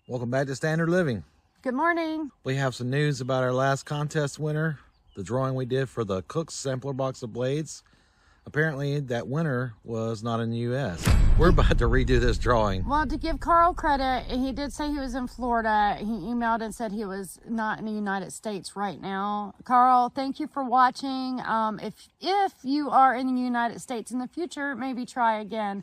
Welcome back to Standard Living. Good morning. We have some news about our last contest winner, the drawing we did for the Cook's sampler box of blades. Apparently that winner was not in the U.S. We're about to redo this drawing. Well, to give Carl credit, he did say he was in Florida. He emailed and said he was not in the United States right now. Carl, thank you for watching. If you are in the United States in the future, maybe try again.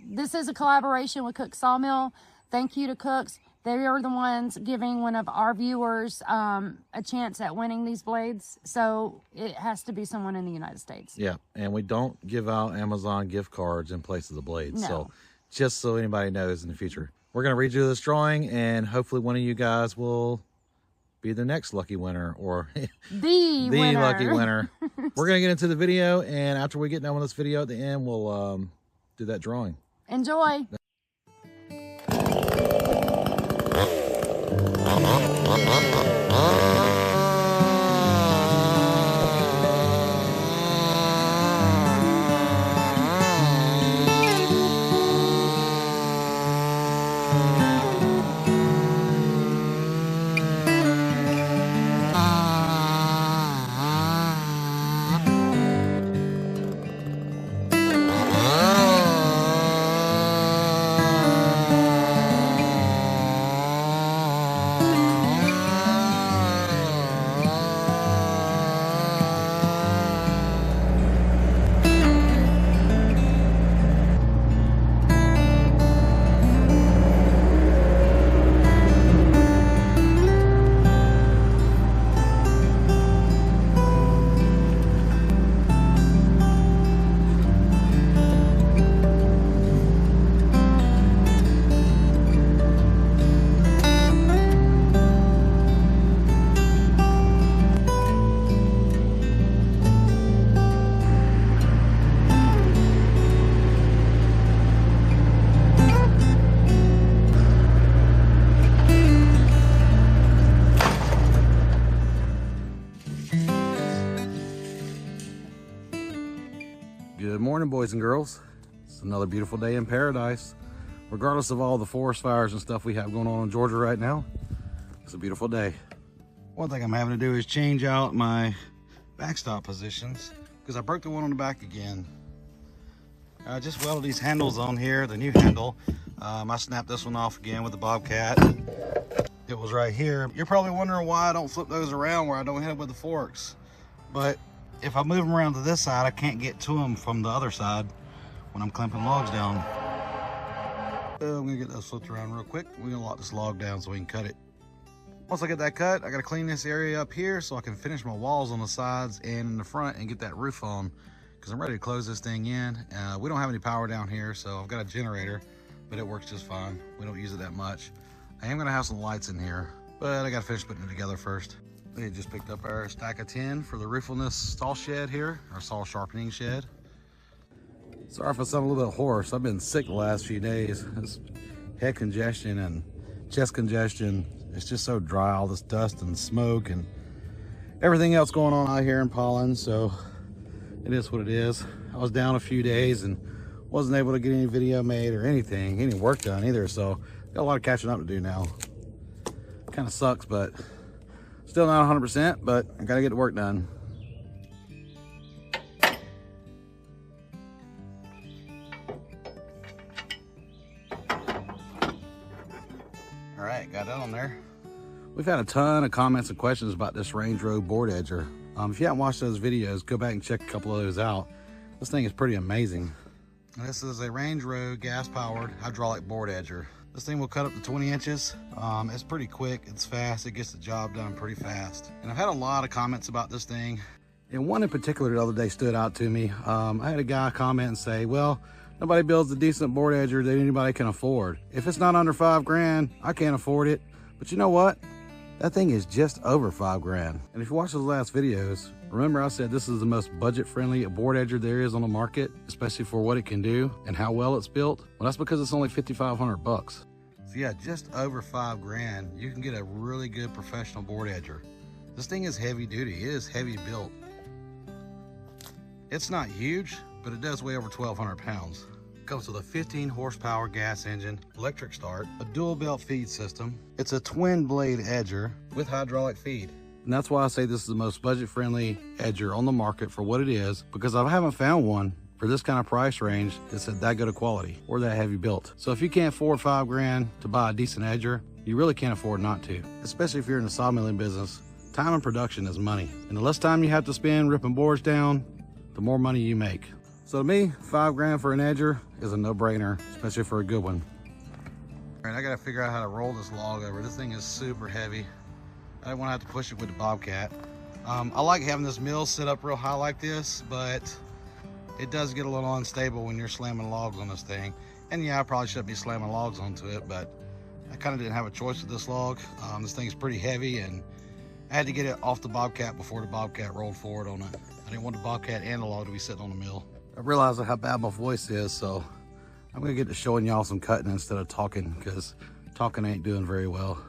This is a collaboration with Cook's Sawmill. Thank you to Cook's. They are the ones giving one of our viewers a chance at winning these blades. So it has to be someone in the United States. Yeah, and we don't give out Amazon gift cards in place of the blades. No. So just so anybody knows in the future. We're going to redo this drawing, and hopefully one of you guys will be the next lucky winner, or the winner. Lucky winner. We're going to get into the video, and after we get done with this video at the end, we'll do that drawing. Enjoy. Good morning, boys and girls. It's another beautiful day in paradise. Regardless of all the forest fires and stuff we have going on in Georgia right now, it's a beautiful day. One thing I'm having to do is change out my backstop positions because I broke the one on the back again. I just welded these handles on here, the new handle. I snapped this one off again with the Bobcat. It was right here. You're probably wondering why I don't flip those around where I don't hit it with the forks. But if I move them around to this side, I can't get to them from the other side when I'm clamping logs down. I'm gonna get those flipped around real quick. We're gonna lock this log down so we can cut it. Once I get that cut, I gotta clean this area up here so I can finish my walls on the sides and in the front and get that roof on, because I'm ready to close this thing in. We don't have any power down here, so I've got a generator, but it works just fine. We don't use it that much. I am gonna have some lights in here, but I gotta finish putting it together first. We just picked up our stack of tin for the roof on this saw shed here, our saw sharpening shed. Sorry if I sound a little bit hoarse. I've been sick the last few days. It's head congestion and chest congestion. It's just so dry, all this dust and smoke and everything else going on out here in pollen. So it is what it is. I was down a few days and wasn't able to get any video made or anything, any work done either. So got a lot of catching up to do now. Kind of sucks, but still not 100%, but I gotta get the work done. All right, got that on there. We've had a ton of comments and questions about this Range Road board edger. If you haven't watched those videos, go back and check a couple of those out. This thing is pretty amazing. This is a Range Road gas-powered hydraulic board edger. This thing will cut up to 20 inches. It's pretty quick, it's fast, it gets the job done pretty fast. And I've had a lot of comments about this thing. And one in particular the other day stood out to me. I had a guy comment and say, well, nobody builds a decent board edger that anybody can afford. If it's not under 5 grand, I can't afford it. But you know what? That thing is just over 5 grand. And if you watch those last videos, remember I said this is the most budget-friendly board edger there is on the market, especially for what it can do and how well it's built. Well, that's because it's only 5,500 bucks. So yeah, just over 5 grand, you can get a really good professional board edger. This thing is heavy duty, it is heavy built. It's not huge, but it does weigh over 1,200 pounds. Comes with a 15 horsepower gas engine, electric start, a dual belt feed system. It's a twin blade edger with hydraulic feed. And that's why I say this is the most budget friendly edger on the market for what it is, because I haven't found one for this kind of price range that's that good of quality or that heavy built. So if you can't afford $5 grand to buy a decent edger, you really can't afford not to, especially if you're in the sawmilling business. Time and production is money. And the less time you have to spend ripping boards down, the more money you make. So to me, $5 grand for an edger is a no-brainer, especially for a good one. All right, I gotta figure out how to roll this log over. This thing is super heavy. I don't want to have to push it with the Bobcat. I like having this mill set up real high like this, but it does get a little unstable when you're slamming logs on this thing. And yeah, I probably shouldn't be slamming logs onto it, but I kind of didn't have a choice with this log. This thing's pretty heavy, and I had to get it off the Bobcat before the Bobcat rolled forward on it. I didn't want the Bobcat and the log to be sitting on the mill. I realized how bad my voice is, so I'm gonna get to showing y'all some cutting instead of talking, because talking ain't doing very well.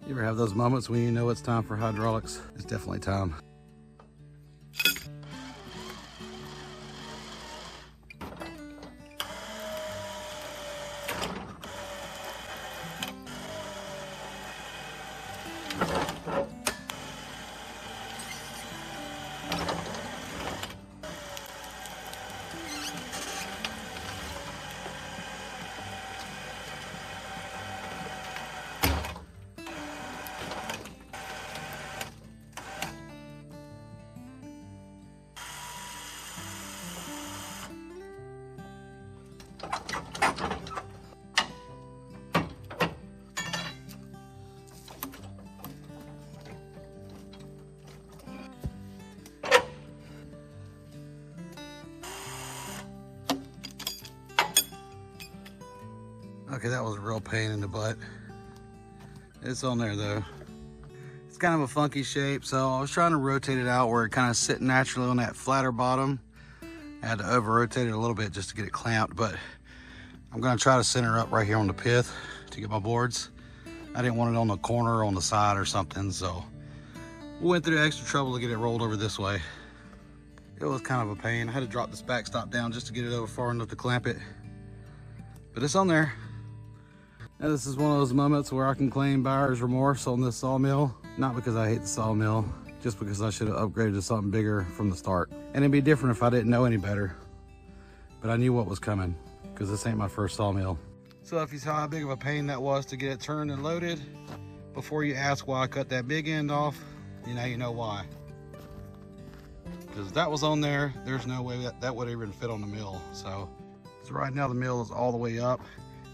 You ever have those moments when you know it's time for hydraulics? It's definitely time. Okay, that was a real pain in the butt. It's on there though. It's kind of a funky shape, so I was trying to rotate it out where it kind of sit naturally on that flatter bottom. I had to over rotate it a little bit just to get it clamped, but I'm gonna try to center up right here on the pith to get my boards. I didn't want it on the corner or on the side or something, so we went through extra trouble to get it rolled over this way. It was kind of a pain. I had to drop this backstop down just to get it over far enough to clamp it, but it's on there. Now this is one of those moments where I can claim buyer's remorse on this sawmill. Not because I hate the sawmill, just because I should have upgraded to something bigger from the start. And it'd be different if I didn't know any better. But I knew what was coming, because this ain't my first sawmill. So if you saw how big of a pain that was to get it turned and loaded, before you ask why I cut that big end off, you know why. Because if that was on there, there's no way that would even fit on the mill. So right now the mill is all the way up.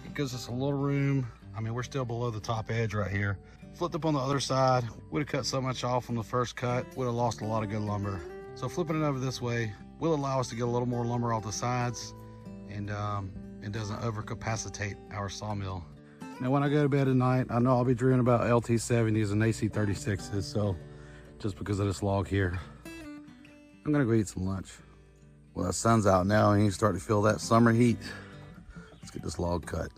It gives us a little room. I mean, we're still below the top edge right here. Flipped up on the other side, would have cut so much off on the first cut, would have lost a lot of good lumber. So flipping it over this way will allow us to get a little more lumber off the sides, and it doesn't overcapacitate our sawmill. Now when I go to bed at night, I know I'll be dreaming about LT70s and AC36s, so just because of this log here. I'm gonna go eat some lunch. Well, the sun's out now and you start to feel that summer heat. Let's get this log cut.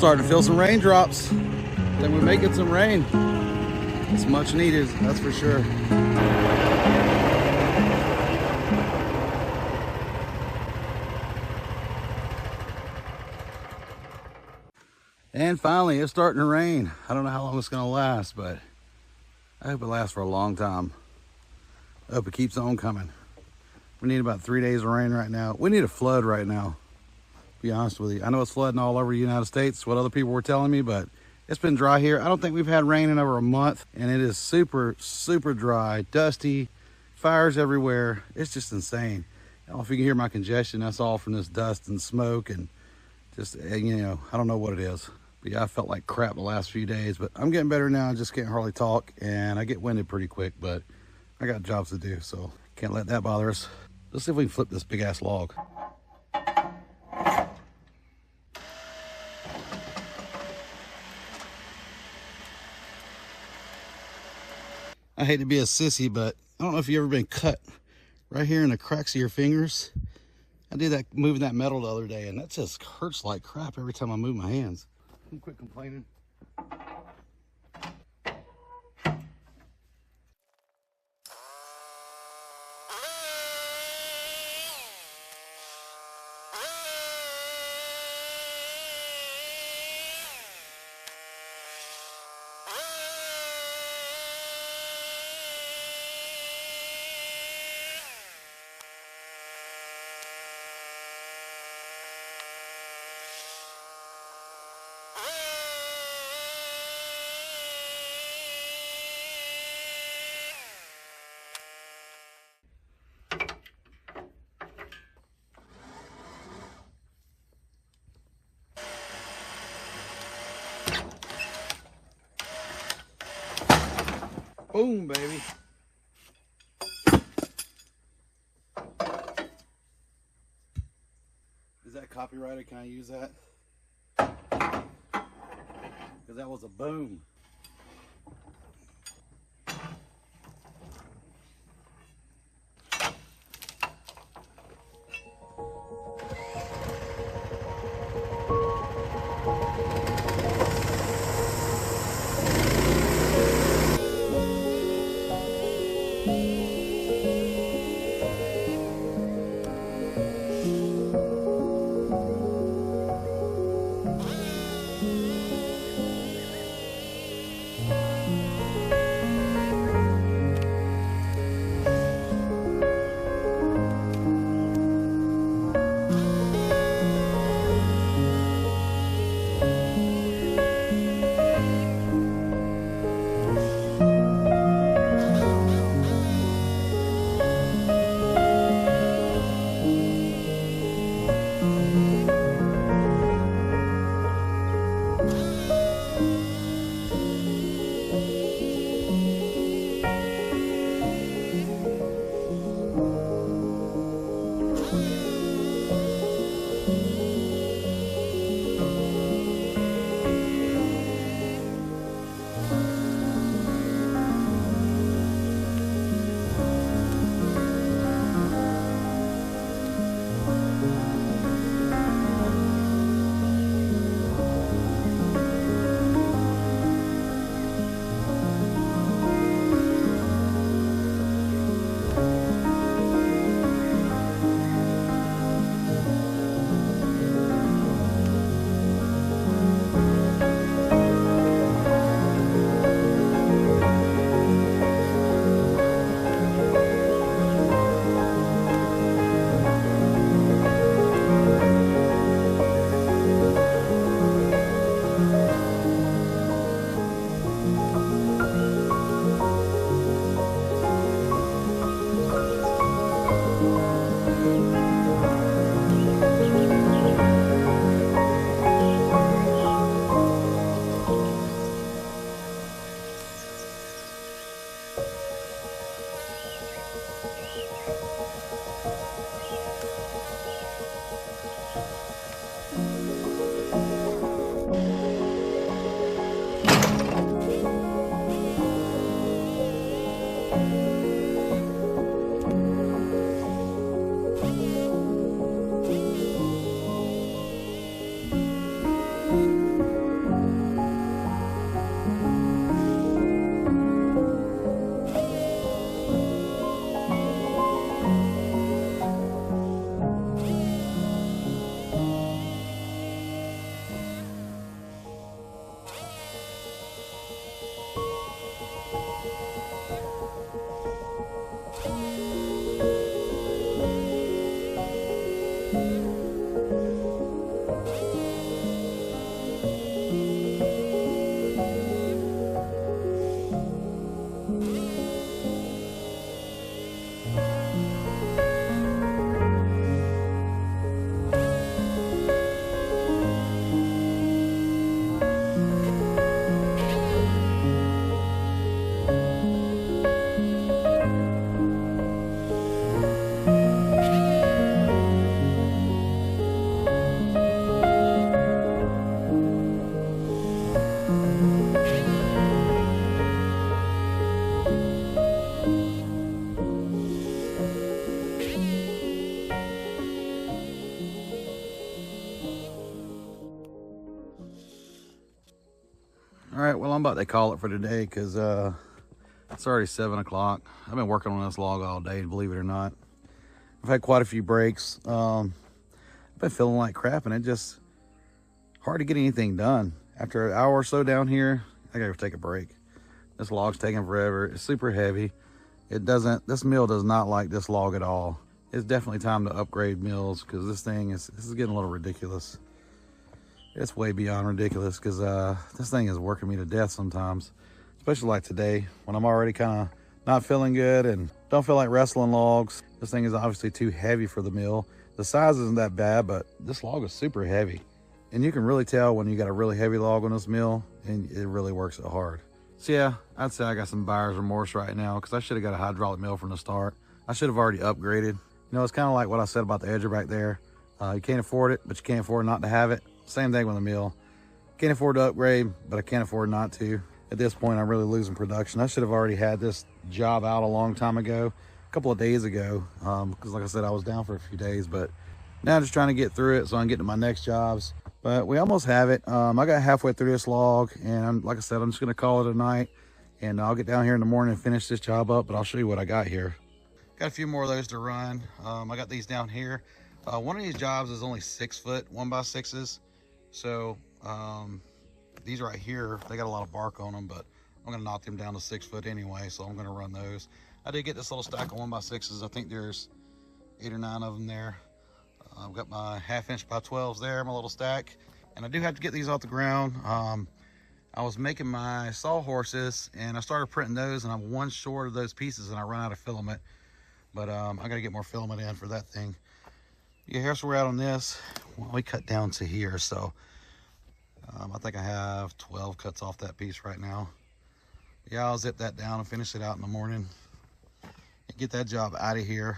starting to feel some raindrops. Then we may get some rain. It's much needed, that's for sure. And finally, it's starting to rain. I don't know how long it's gonna last, but I hope it lasts for a long time. I hope it keeps on coming. We need about 3 days of rain right now. We need a flood right now, to be honest with you. I know it's flooding all over the United States, what other people were telling me, but it's been dry here. I don't think we've had rain in over a month, and it is super, super dry, dusty, fires everywhere. It's just insane. I don't know if you can hear my congestion. That's all from this dust and smoke and just, you know, I don't know what it is. But yeah, I felt like crap the last few days, but I'm getting better now. I just can't hardly talk, and I get winded pretty quick, but I got jobs to do, so can't let that bother us. Let's see if we can flip this big ass log. I hate to be a sissy, but I don't know if you've ever been cut right here in the cracks of your fingers. I did that moving that metal the other day, and that just hurts like crap every time I move my hands. I'm quit complaining. Boom, baby. Is that copyrighted? Can I use that? Because that was a boom. All right, well, I'm about to call it for today because it's already 7 o'clock. I've been working on this log all day, believe it or not. I've had quite a few breaks. I've been feeling like crap, and it just hard to get anything done. After an hour or so down here, I gotta take a break. This log's taking forever. It's super heavy. This mill does not like this log at all. It's definitely time to upgrade mills because this is getting a little ridiculous. It's way beyond ridiculous because this thing is working me to death sometimes, especially like today when I'm already kind of not feeling good and don't feel like wrestling logs. This thing is obviously too heavy for the mill. The size isn't that bad, but this log is super heavy. And you can really tell when you got a really heavy log on this mill and it really works it hard. So yeah, I'd say I got some buyer's remorse right now because I should have got a hydraulic mill from the start. I should have already upgraded. You know, it's kind of like what I said about the edger back there. You can't afford it, but you can't afford not to have it. Same thing with the mill. Can't afford to upgrade, but I can't afford not to. At this point, I'm really losing production. I should have already had this job out a long time ago, a couple of days ago, because like I said, I was down for a few days, but now I'm just trying to get through it so I can get to my next jobs. But we almost have it. I got halfway through this log, and like I said, I'm just gonna call it a night, and I'll get down here in the morning and finish this job up, but I'll show you what I got here. Got a few more of those to run. I got these down here. One of these jobs is only 6 foot, 1x6s. So these right here, they got a lot of bark on them, but I'm gonna knock them down to 6 foot anyway, so I'm gonna run those. I did get this little stack of 1x6s. I think there's 8 or 9 of them there. I've got my 1/2 inch by 12s there, my little stack, and I do have to get these off the ground. I was making my sawhorses and I started printing those, and I'm one short of those pieces and I run out of filament, but I gotta get more filament in for that thing. Yeah, here's where we're at on this. Well, we cut down to here, so I think I have 12 cuts off that piece right now. Yeah, I'll zip that down and finish it out in the morning and get that job out of here.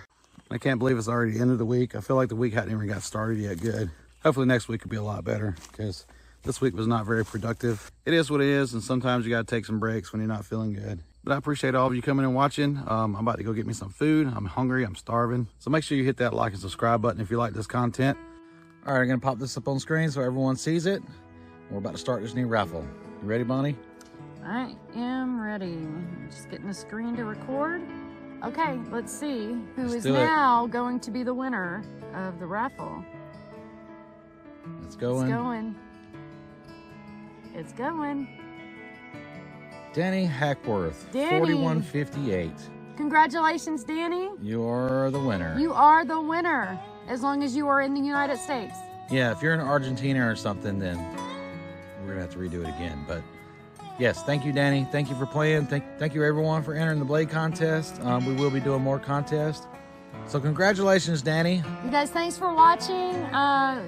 I can't believe it's already the end of the week. I feel like the week hadn't even got started yet good. Hopefully next week will be a lot better because this week was not very productive. It is what it is, and sometimes you got to take some breaks when you're not feeling good. But I appreciate all of you coming and watching. I'm about to go get me some food. I'm hungry, I'm starving. So make sure you hit that like and subscribe button if you like this content. All right, I'm gonna pop this up on screen so everyone sees it. We're about to start this new raffle. You ready, Bonnie? I am ready. I'm just getting the screen to record. Okay, let's see who is now going to be the winner of the raffle. It's going. It's going. It's going. Danny Hackworth, Danny. 4158. Congratulations, Danny. You are the winner. You are the winner, as long as you are in the United States. Yeah, if you're in Argentina or something, then we're gonna have to redo it again. But yes, thank you, Danny. Thank you for playing. Thank you, everyone, for entering the blade contest. We will be doing more contests. So congratulations, Danny. You guys, thanks for watching.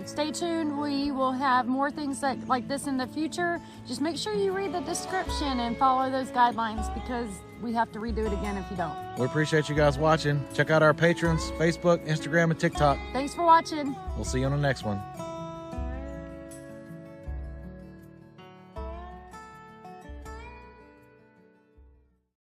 Stay tuned. We will have more things like this in the future. Just make sure you read the description and follow those guidelines because we have to redo it again if you don't. We appreciate you guys watching. Check out our patrons, Facebook, Instagram, and TikTok. Thanks for watching. We'll see you on the next one.